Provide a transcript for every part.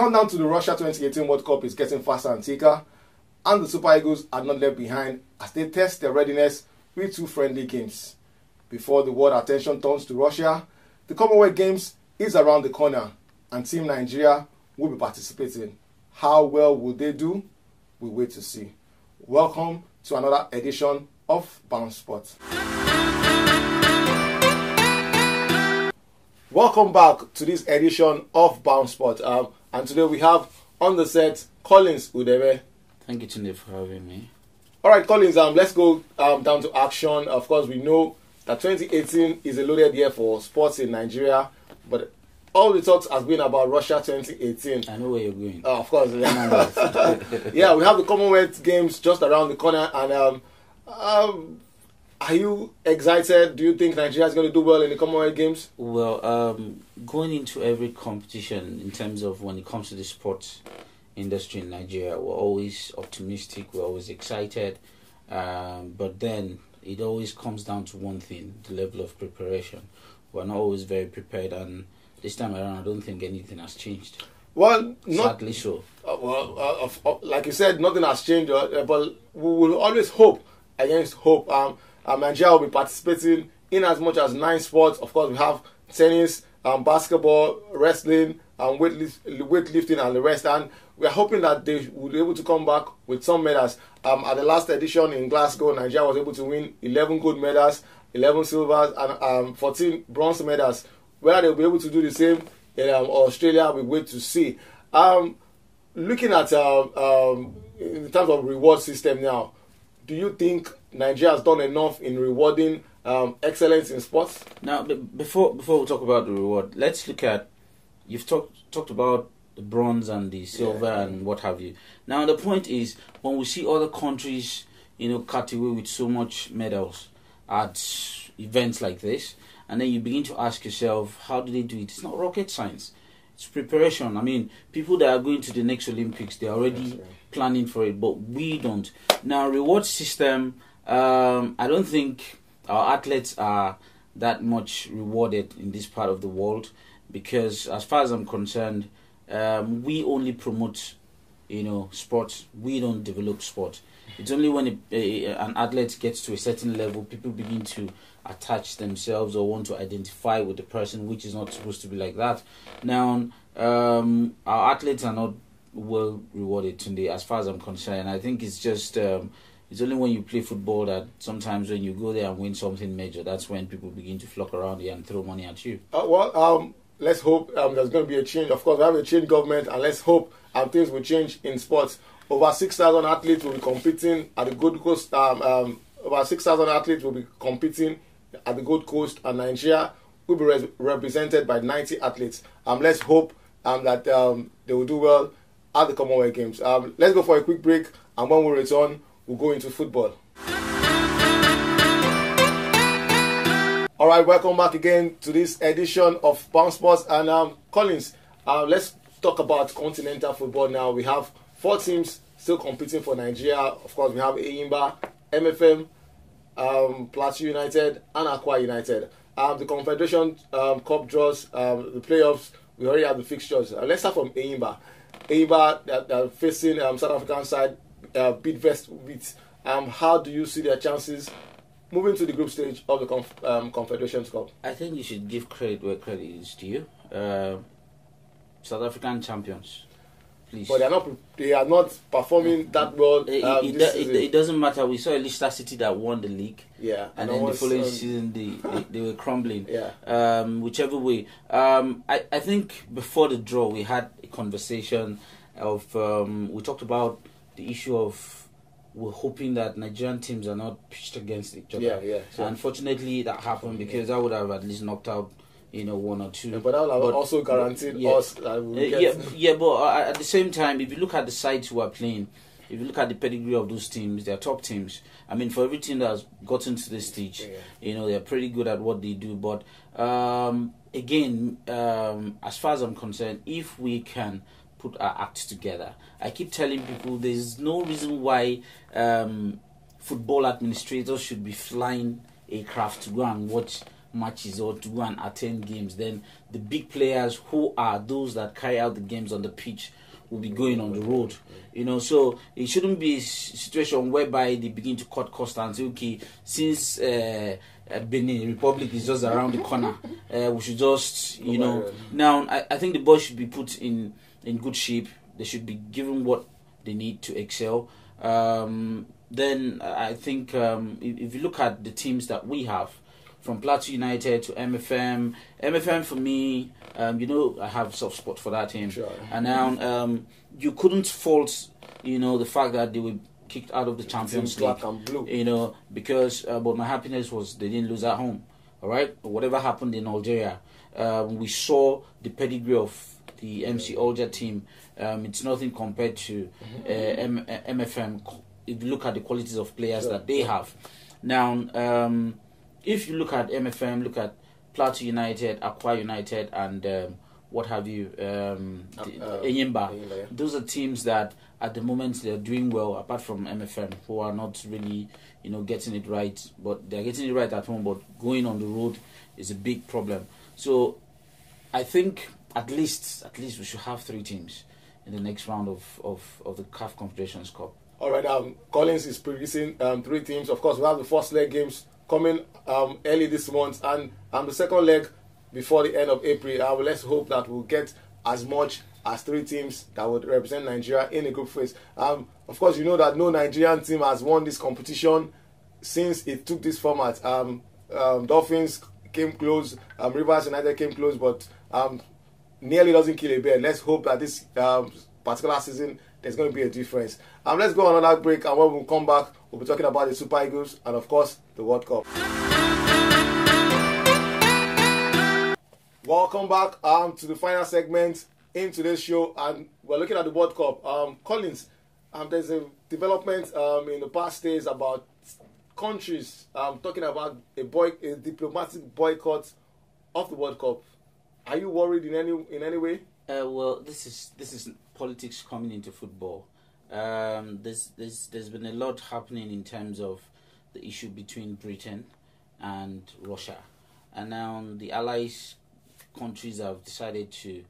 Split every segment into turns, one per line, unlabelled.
countdown to the Russia 2018 World Cup is getting faster and thicker, and the Super Eagles are not left behind as they test their readiness with 2 friendly games. Before the world attention turns to Russia, the Commonwealth Games is around the corner, and Team Nigeria will be participating. How well will they do? We wait to see. Welcome to another edition of Bounce Sport. Welcome back to this edition of Bounce Sport. And today we have on the set Collins Udebe.
Thank you, Tunde, for having me.
All right, Collins. Let's go down to action. Of course, we know that 2018 is a loaded year for sports in Nigeria, but all the talks has been about Russia 2018.
I know where you're going.
Of course. Yeah, we have the Commonwealth Games just around the corner, and are you excited? Do you think Nigeria is going to do well in the Commonwealth Games?
Well, going into every competition in terms of when it comes to the sports industry in Nigeria, we're always optimistic, we're always excited, but then it always comes down to one thing, the level of preparation. We're not always very prepared, and this time around I don't think anything has changed.
Well,
sadly so.
Like you said, nothing has changed, but we will always hope against hope. Nigeria will be participating in as much as 9 sports. Of course, we have tennis, basketball, wrestling, weightlifting, and the rest. And we are hoping that they will be able to come back with some medals. At the last edition in Glasgow, Nigeria was able to win 11 gold medals, 11 silvers, and 14 bronze medals. Whether they'll be able to do the same in Australia, we wait to see. Looking at in terms of reward system now, do you think Nigeria has done enough in rewarding excellence in sports? Now,
before we talk about the reward, let's look at, you've talked about the bronze and the silver and what have you. Now, the point is, when we see other countries, cut away with so much medals at events like this, and then you begin to ask yourself, how do they do it? It's not rocket science. It's preparation. I mean, people that are going to the next Olympics, they're already planning for it, but we don't. Now, reward system, I don't think our athletes are that much rewarded in this part of the world, because as far as I'm concerned, we only promote, sports. We don't develop sport. It's only when an athlete gets to a certain level, people begin to attach themselves or want to identify with the person, which is not supposed to be like that. Now, our athletes are not well rewarded today, as far as I'm concerned. I think it's just it's only when you play football that sometimes when you go there and win something major, that's when people begin to flock around you and throw money at you.
Let's hope there's going to be a change. Of course, we have a change government, and let's hope things will change in sports. Over 6,000 athletes will be competing at the Gold Coast. Over 6,000 athletes will be competing at the Gold Coast, and Nigeria will be represented by 90 athletes. Let's hope that they will do well at the Commonwealth Games. Let's go for a quick break, and when we return, we'll go into football. All right, welcome back again to this edition of Bounce Sports. And Collins, let's talk about continental football now. We have 4 teams still competing for Nigeria. Of course, we have Eyimba, MFM, Plateau United, and Akwa United. The Confederation Cup draws, the playoffs, we already have the fixtures. Let's start from Eyimba. Eyimba, they're facing South African side, beat Vest with. How do you see their chances moving to the group stage of the Confederation Cup?
I think you should give credit where credit is due. South African champions. Please.
But they are not performing that well.
It doesn't matter. We saw Leicester City that won the league.
Yeah.
And then the following season they were crumbling.
Yeah.
Whichever way. I think before the draw we had a conversation of we talked about the issue of we're hoping that Nigerian teams are not pitched against each other.
Yeah. Sure.
Unfortunately that happened because that would have at least knocked out 1 or 2.
Yeah, but that would have also guaranteed us that we get...
but at the same time, if you look at the sides who are playing, if you look at the pedigree of those teams, they're top teams. I mean, for every team that has gotten to this stage, they're pretty good at what they do. But again, as far as I'm concerned, if we can put our acts together, I keep telling people there's no reason why football administrators should be flying aircraft to go and watch matches or to go and attend games, then the big players who are those that carry out the games on the pitch will be going on the road. So it shouldn't be a situation whereby they begin to cut costs and say, okay, since Benin Republic is just around the corner, we should just, Now, I think the boys should be put in good shape. They should be given what they need to excel. Then I think if you look at the teams that we have, from Plateau United to MFM for me, I have a soft spot for that team.
Sure.
And now you couldn't fault, the fact that they were kicked out of the Champions League.
Black and blue.
Because but my happiness was they didn't lose at home. All right, whatever happened in Algeria, we saw the pedigree of the MC Alger team. It's nothing compared to MFM. If you look at the qualities of players that they have, now. If you look at MFM, look at Plateau United, Akwa United, and what have you, Enyimba.
Yeah.
Those are teams that at the moment they're doing well, apart from MFM, who are not really, getting it right. But they're getting it right at home, but going on the road is a big problem. So I think at least we should have 3 teams in the next round of the CAF Confederations Cup.
All right, Collins is producing 3 teams. Of course, we have the first leg games coming early this month, and the second leg before the end of April. Let's hope that we'll get as much as 3 teams that would represent Nigeria in a group phase. Of course, you know that no Nigerian team has won this competition since it took this format. Dolphins came close, Rivers United came close, but nearly doesn't kill a bear. Let's hope that this particular season there's going to be a difference. Let's go on another break, and when we come back, we'll be talking about the Super Eagles and, of course, the World Cup. Welcome back to the final segment in today's show, and we're looking at the World Cup. Collins, there's a development in the past days about countries talking about a diplomatic boycott of the World Cup. Are you worried in any way?
Well, this is politics coming into football. There's been a lot happening in terms of the issue between Britain and Russia, and now the allies countries have decided to,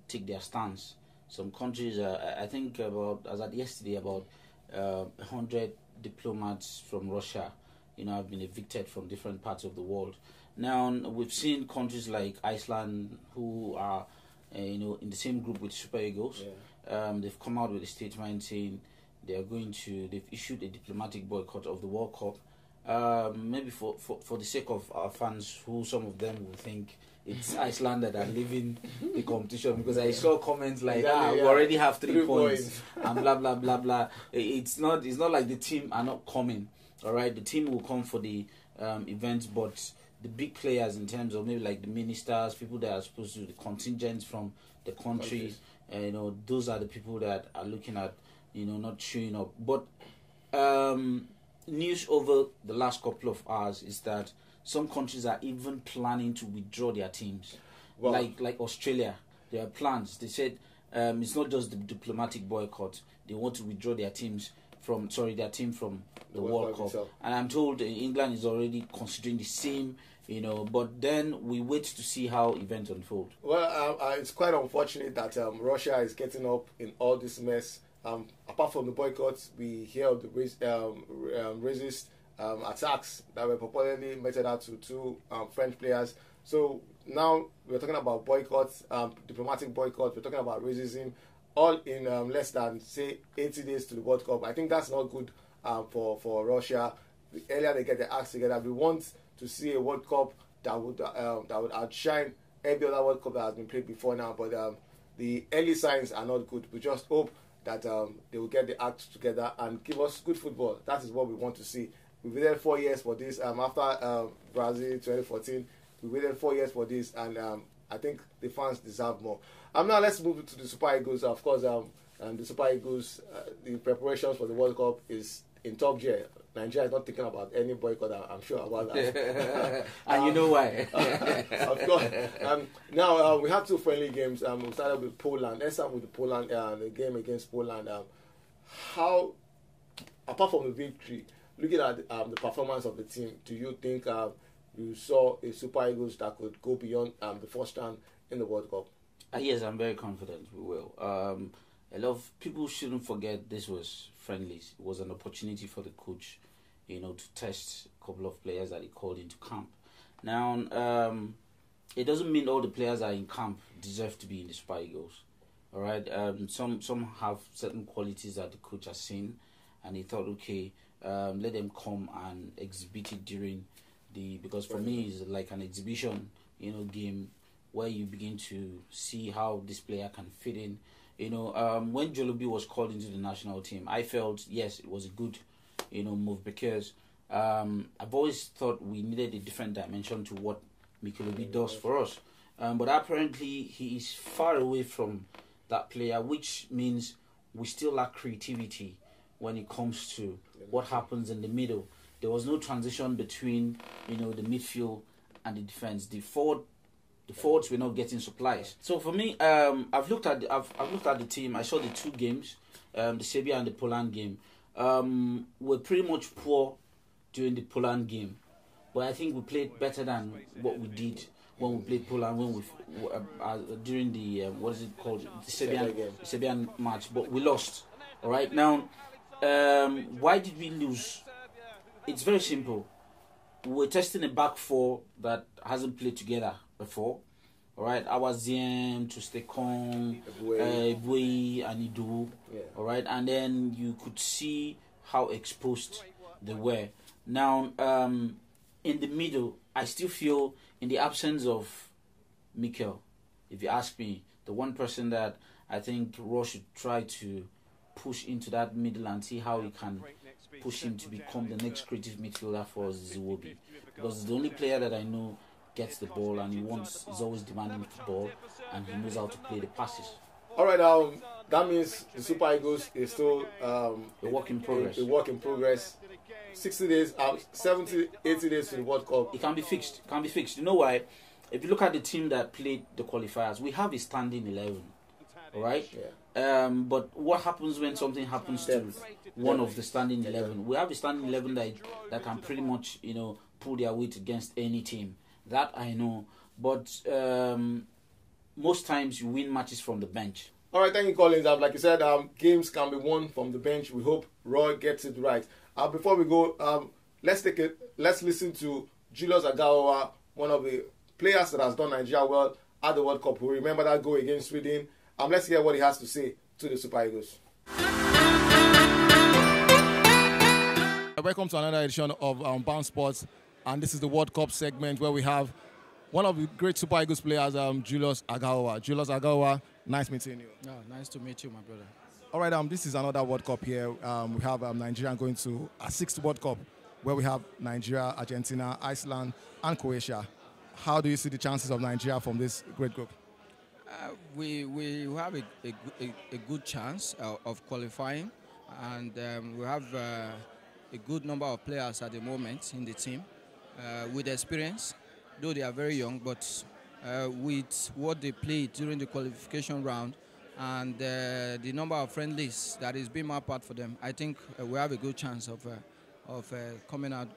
take their stance. Some countries, I think as at yesterday, about 100 diplomats from Russia, have been evicted from different parts of the world. Now we've seen countries like Iceland who are, in the same group with Super Eagles. Yeah. They've come out with a statement saying they've issued a diplomatic boycott of the World Cup. Maybe for the sake of our fans, who some of them will think it's Iceland that are leaving the competition, because I saw comments like, we already have 3 points and blah blah blah blah. It's not like the team are not coming. All right, the team will come for the events, but the big players in terms of maybe like the ministers, people that are supposed to do the contingents from the country, those are the people that are looking at, not showing up. But news over the last couple of hours is that some countries are even planning to withdraw their teams. Wow. Like Australia, there are plans. They said it's not just the diplomatic boycott. They want to withdraw their team from the World Cup. And I'm told England is already considering the same, but then we wait to see how events unfold.
Well, it's quite unfortunate that Russia is getting up in all this mess. Apart from the boycotts, we hear of the racist attacks that were purportedly meted out to 2 French players. So now we're talking about boycotts, diplomatic boycotts, we're talking about racism, all in less than, say, 80 days to the World Cup. I think that's not good for Russia. The earlier they get their acts together, we want to see a World Cup that would outshine every other World Cup that has been played before now. But the early signs are not good. We just hope that they will get the act together and give us good football. That is what we want to see. We waited 4 years for this. After Brazil 2014, we waited 4 years for this, and I think the fans deserve more. Now let's move to the Super Eagles. Of course, the Super Eagles, the preparations for the World Cup is in top gear. Nigeria is not thinking about any boycott. I'm sure about that.
And you know why?
Of course. Now we have 2 friendly games. We started with Poland. Let's start with Poland. The game against Poland. How, apart from the victory, looking at the performance of the team, do you think you saw a Super Eagles that could go beyond the first round in the World Cup?
Yes, I'm very confident we will. A lot of people shouldn't forget this was friendlies. It was an opportunity for the coach, to test a couple of players that he called into camp. Now, it doesn't mean all the players that are in camp deserve to be in the Super Eagles. All right, some have certain qualities that the coach has seen, and he thought, okay, let them come and exhibit it during because for me it's like an exhibition, game where you begin to see how this player can fit in. When Jolobi was called into the national team, I felt yes, it was a good, move because I've always thought we needed a different dimension to what Mikelobi does for us. But apparently he is far away from that player, which means we still lack creativity when it comes to what happens in the middle. There was no transition between, the midfield and the defense. The forwards were not getting supplies. So for me, I've looked at the team. I saw the two games, the Serbia and the Poland game. We're pretty much poor during the Poland game, but I think we played better than what we did when we played Poland during the the Serbian match. But we lost. All right, now why did we lose? It's very simple. We're testing a back four that hasn't played together before. All right, Awaziem, Tustekong, Ebwe, and Idu. Yeah. All right, and then you could see how exposed they were. Now, in the middle, I still feel in the absence of Mikel, if you ask me, the one person that I think Ross should try to push into that middle and see how he can push him to become the next creative midfielder for us is Iwobi. Because he's the only player that I know gets the ball and he's always demanding the ball and he knows how to play the passes.
Alright, that means the Super Eagles is still
a work in progress.
A work in progress. 60 days, 70, 80 days to the World Cup.
It can be fixed. You know why? If you look at the team that played the qualifiers, we have a standing 11. Alright? Yeah. But what happens when something happens to one of the standing 11? We have a standing 11 that can pretty much, pull their weight against any team. That I know. But most times you win matches from the bench.
All right, thank you, Collins. Like you said, games can be won from the bench. We hope Roy gets it right. Before we go, let's listen to Julius Agawa, one of the players that has done Nigeria well at the World Cup. We remember that goal against Sweden. Let's hear what he has to say to the Super Eagles. Welcome to another edition of Bounce Sports, and this is the World Cup segment where we have one of the great Super Eagles players, Julius Agawa. Julius Agawa, nice meeting you.
Oh, nice to meet you, my brother.
All right, this is another World Cup here. We have Nigeria going to a sixth World Cup where we have Nigeria, Argentina, Iceland, and Croatia. How do you see the chances of Nigeria from this great group?
We have a good chance of qualifying, and we have a good number of players at the moment in the team with experience, though they are very young, but with what they played during the qualification round and the number of friendlies that is being mapped out for them, I think we have a good chance of coming out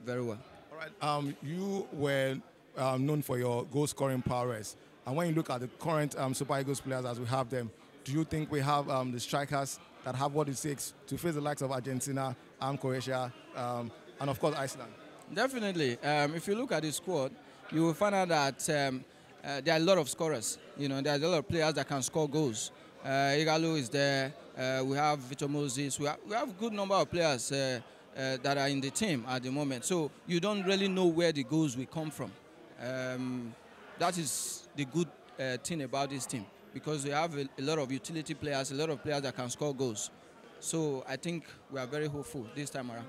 very well.
All right. You were known for your goal-scoring prowess. And when you look at the current Super Eagles players as we have them, do you think we have the strikers that have what it takes to face the likes of Argentina, Croatia, and of course Iceland?
Definitely. If you look at the squad, you will find out that there are a lot of scorers. There are a lot of players that can score goals. Igalo is there. We have Victor Moses. We have a good number of players that are in the team at the moment. So you don't really know where the goals will come from. That is the good thing about this team, because we have a lot of utility players, a lot of players that can score goals. So I think we are very hopeful this time around.